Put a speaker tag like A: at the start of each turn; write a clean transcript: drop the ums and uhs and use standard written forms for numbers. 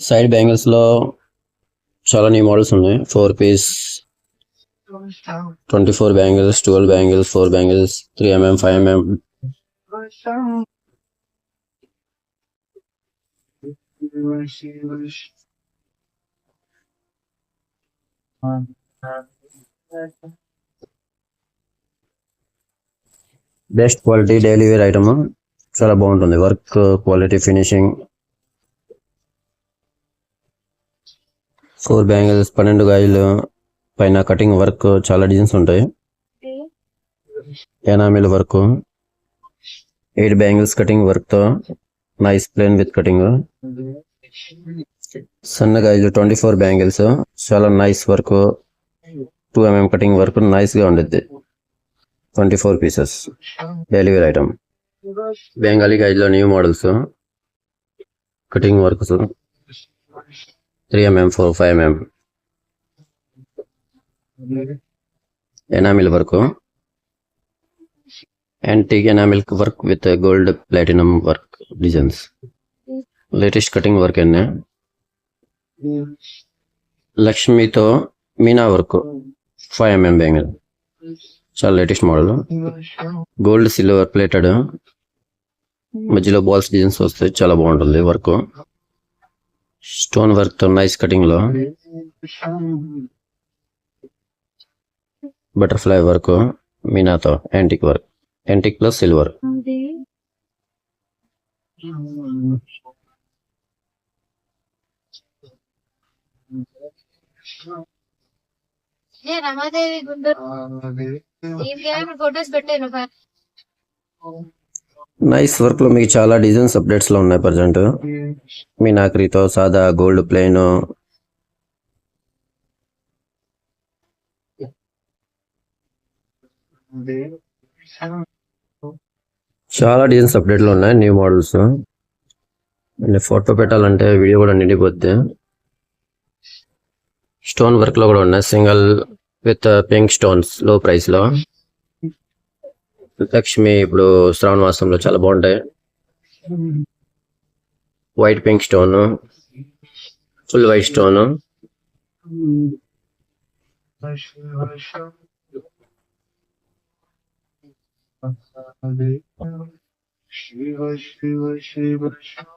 A: Side bangles లో చాలా new models ఉన్నాయి. 4 piece 24 bangles, 12 bangles, 4 bangles, 3mm, 5mm. Best quality daily wear item, చాలా బాగుంటుంది. Work quality, finishing. 4 బ్యాంగిల్స్, 12 గాజులు పైన కటింగ్ వర్క్, చాలా డిజైన్స్ ఉంటాయి. Enamel work, 8 bangles cutting work తో నైస్ ప్లేన్ విత్ కటింగ్. సన్న గాజులు 24 బ్యాంగిల్స్, చాలా nice work, 2mm cutting work, nice గా ఉండిద్ది. 24 pieces daily wear item. Bengali గాజులో new models, cutting works, 3mm, 4, 5mm. Enamel work, antique enamel work with gold platinum work designs. Latest cutting work అన్నీ. లక్ష్మితో meena work, 5mm bangle, చాలా latest model. Gold silver plated, మధ్యలో balls designs వస్తాయి, చాలా బాగుంటుంది work. Stone work తో nice cutting లో. Butterfly work, మీనాతో antique work, antique plus silver.
B: Ramadevi Guntur photos పెట్టాను.
A: నైస్ వర్క్ లో మీకు చాలా డిజైన్స్ అప్డేట్స్ లో ఉన్నాయి ప్రజెంట్. మీనాకరితో సాదా, గోల్డ్ ప్లెయిన్, చాలా డిజైన్స్ అప్డేట్ లో ఉన్నాయి, న్యూ మోడల్స్. ఫోటో పెట్టాలంటే వీడియో కూడా నిండిపోద్ది. స్టోన్ వర్క్ లో కూడా ఉన్నాయి, సింగిల్ విత్ పింక్ స్టోన్స్, లో ప్రైస్ లో. లక్ష్మి ఇప్పుడు శ్రావణ మాసంలో చాలా బాగుంటాయి. White pink stone, full white stone.
C: Shiva Shiva Shiva Shiva